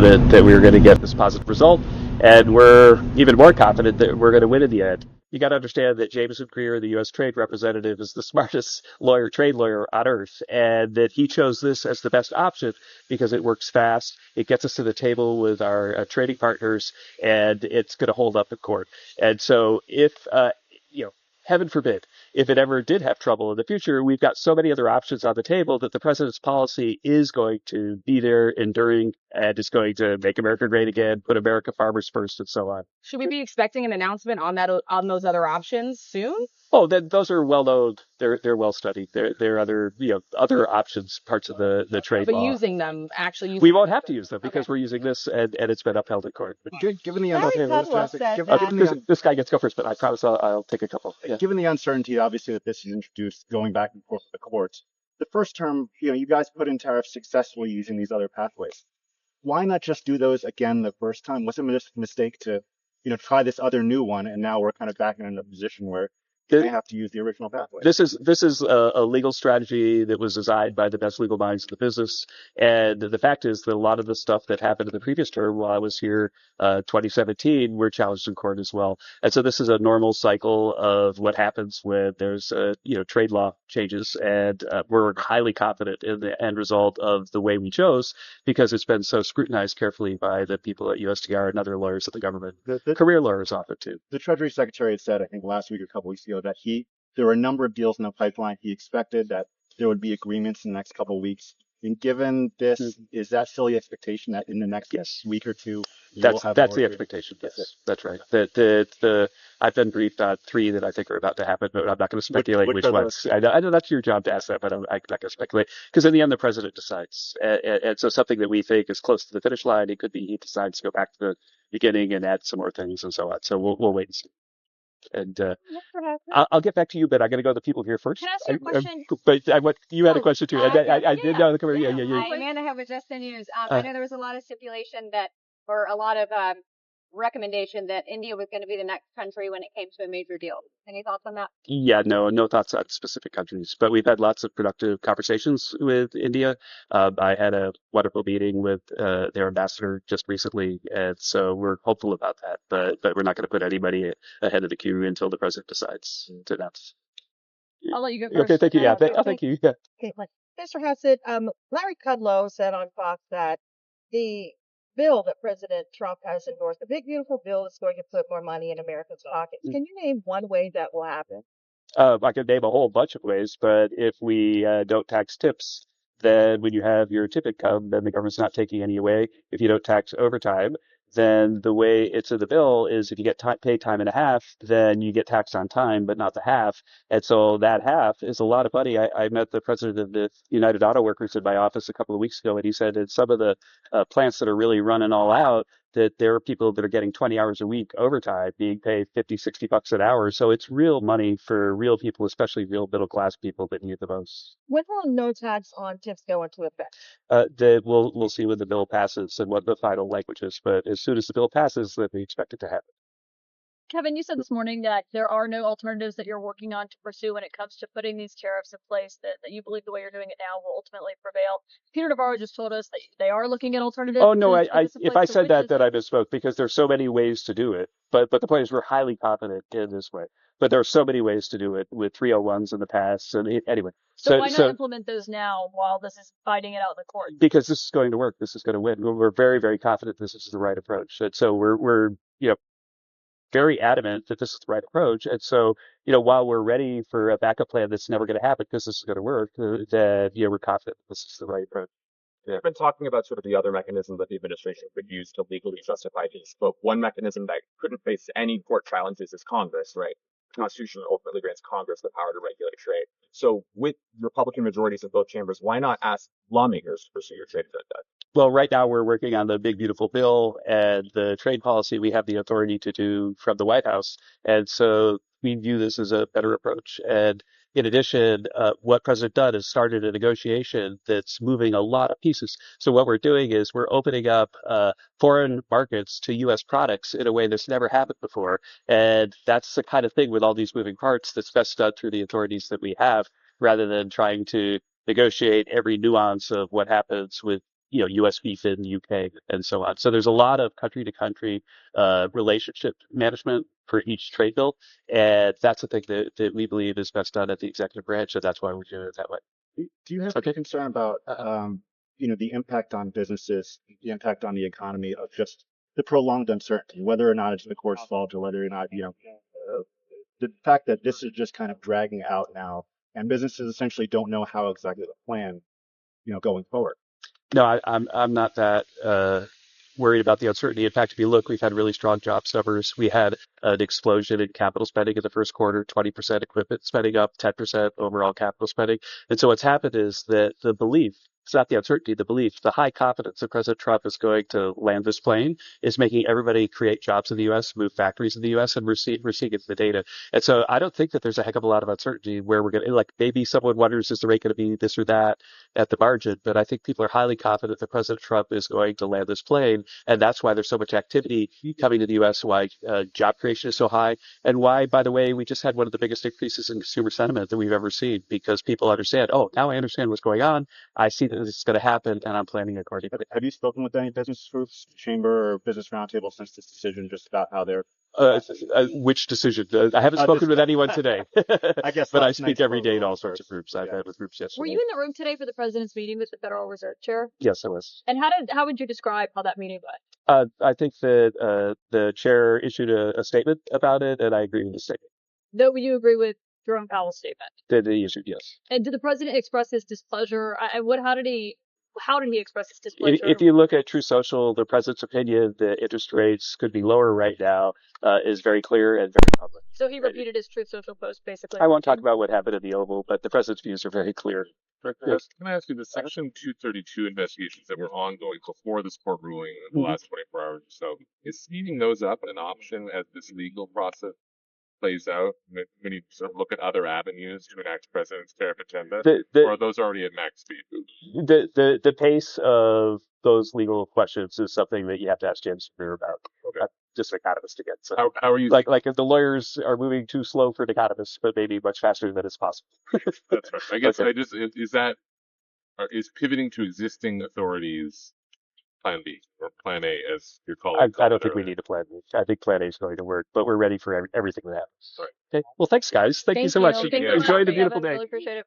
confident that we were going to get this positive result, and we're even more confident that we're going to win in the end. You got to understand that Jameson Greer, the U.S. Trade Representative, is the smartest trade lawyer on earth, and that he chose this as the best option because it works fast, it gets us to the table with our trading partners, and it's going to hold up in court. And so, if heaven forbid, if it ever did have trouble in the future, we've got so many other options on the table that the president's policy is going to be there, enduring, and is going to make America great again, put America farmers first, and so on. Should we be expecting an announcement on those other options soon? Oh, then those are well known. They're well studied. They're other other options, parts of the trade But law. using them, actually using We them. won't have to use them because we're using this, and it's been upheld in court. Given the Larry uncertainty, Kudlow said This guy gets to go first, but I promise I'll take a couple. Yeah. given the uncertainty, obviously, that this is introduced going back and forth with the courts, the first term, you guys put in tariffs successfully using these other pathways. Why not just do those again the first time? Was it a mistake to, try this other new one, and now we're kind of back in a position where they have to use the original pathway? This is a legal strategy that was designed by the best legal minds in the business. And the fact is that a lot of the stuff that happened in the previous term while I was here, 2017, were challenged in court as well. And so this is a normal cycle of what happens when there's, trade law changes. And we're highly confident in the end result of the way we chose because it's been so scrutinized carefully by the people at USTR and other lawyers at the government, career lawyers often too. The Treasury Secretary had said, I think last week or a couple weeks ago, that there were a number of deals in the pipeline. He expected that there would be agreements in the next couple of weeks. And given this, is that still the expectation that in the next week or two, that's the expectation? Yes, that's right. I've been briefed on 3 that I think are about to happen, but I'm not going to speculate which ones. I know that's your job to ask that, but I'm not going to speculate because in the end, the president decides. And so something that we think is close to the finish line, it could be he decides to go back to the beginning and add some more things and so on. So we'll wait and see. And I'll get back to you, but I got to go to the people here first. Can I ask you a question? But you had a question too. I did know the cover. Yeah. Amanda have with Just the News. I know there was a lot of stipulation or a lot of recommendation that India was going to be the next country when it came to a major deal. Any thoughts on that? Yeah, no thoughts on specific countries, but we've had lots of productive conversations with India. I had a wonderful meeting with their ambassador just recently, and so we're hopeful about that. But we're not going to put anybody ahead of the queue until the president decides to announce. I'll let you go first. Okay, thank you. Yeah, thank you. Yeah. Okay, Mr. Hassett, Larry Kudlow said on Fox that the bill that President Trump has endorsed, the big beautiful bill, is going to put more money in Americans' pockets. Can you name one way that will happen? I could name a whole bunch of ways, but if we don't tax tips, then when you have your tip income, then the government's not taking any away. If you don't tax overtime, then the way it's in the bill is if you get paid time and a half, then you get taxed on time, but not the half. And so that half is a lot of money. I met the president of the United Auto Workers in my office a couple of weeks ago, and he said in some of the plants that are really running all out, that there are people that are getting 20 hours a week overtime, being paid 50, 60 bucks an hour. So it's real money for real people, especially real middle class people that need it the most. When will no tax on tips go into effect? We'll see when the bill passes and what the final language is. But as soon as the bill passes, then we expect it to happen. Kevin, you said this morning that there are no alternatives that you're working on to pursue when it comes to putting these tariffs in place, that you believe the way you're doing it now will ultimately prevail. Peter Navarro just told us that they are looking at alternatives. Oh, no, if I said that I misspoke because there's so many ways to do it. But the point is we're highly confident in this way. But there are so many ways to do it with 301s in the past. And anyway. So why not implement those now while this is fighting it out in the court? Because this is going to work. This is going to win. We're very, very confident this is the right approach. And so we're very adamant that this is the right approach. And so, while we're ready for a backup plan that's never going to happen because this is going to work, that, we're confident that this is the right approach. Yeah. I've been talking about sort of the other mechanisms that the administration could use to legally justify this. But one mechanism that couldn't face any court challenges is Congress, right? The Constitution ultimately grants Congress the power to regulate trade. So with Republican majorities in both chambers, why not ask lawmakers to pursue your trade agenda? Well, right now we're working on the big, beautiful bill and the trade policy we have the authority to do from the White House. And so we view this as a better approach. And in addition, what President Dunn has started a negotiation that's moving a lot of pieces. So what we're doing is we're opening up foreign markets to U.S. products in a way that's never happened before. And that's the kind of thing with all these moving parts that's best done through the authorities that we have rather than trying to negotiate every nuance of what happens with U.S. beef in the U.K. and so on. So there's a lot of country to country relationship management for each trade bill, and that's the thing that we believe is best done at the executive branch, and that's why we're doing it that way. Do you have any Okay. concern about, the impact on businesses, the impact on the economy of just the prolonged uncertainty, whether or not it's the court's fault or whether or not, the fact that this is just kind of dragging out now and businesses essentially don't know how exactly to plan, going forward? No, I'm not that worried about the uncertainty. In fact, if you look, we've had really strong jobs numbers. We had an explosion in capital spending in the first quarter, 20% equipment spending up, 10% overall capital spending. And so what's happened is that the belief, it's not the uncertainty, the belief, the high confidence that President Trump is going to land this plane is making everybody create jobs in the U.S., move factories in the U.S., and we're seeing it in the data. And so I don't think that there's a heck of a lot of uncertainty where we're going to, like, maybe someone wonders, is the rate going to be this or that at the margin? But I think people are highly confident that President Trump is going to land this plane. And that's why there's so much activity coming to the U.S., why job creation is so high, and why, by the way, we just had one of the biggest increases in consumer sentiment that we've ever seen, because people understand, oh, now I understand what's going on. I see that this is going to happen, and I'm planning accordingly. Have you spoken with any business groups, chamber or business roundtable since this decision, just about how they're Which decision? I haven't spoken with anyone today, I guess but I last speak night's every vote day in on all sorts of first. groups. I've Yeah. had with groups yesterday. Were you in the room today for the president's meeting with the Federal Reserve Chair? Yes, I was. And how would you describe how that meeting went? I think that the chair issued a statement about it, and I agree with the statement. Though you agree with Jerome Powell's statement. That he issued, yes. And did the president express his displeasure? How did he express his displeasure? If you look at True Social, the president's opinion that interest rates could be lower right now is very clear and very public. So he repeated his Truth Social post, basically. I won't talk about what happened in the Oval, but the president's views are very clear. Yes. Can I ask you, the Section 232 investigations that were ongoing before this court ruling in the last 24 hours or so, is speeding those up an option as this legal process plays out when you sort of look at other avenues to enact president's tariff agenda, or are those already at max speed? The pace of those legal questions is something that you have to ask James Spear about. Okay. I'm just an economist again. So How are you? like if the lawyers are moving too slow for an economist, but maybe much faster than it's possible. That's right. I guess Okay. is pivoting to existing authorities Plan B or Plan A, as you're calling it? I don't think we need a plan B. I think Plan A is going to work, but we're ready for everything that happens. All right. Okay. Well, thanks, guys. Thank you so much. Thank you. Enjoy the Yeah, beautiful day. really appreciate it.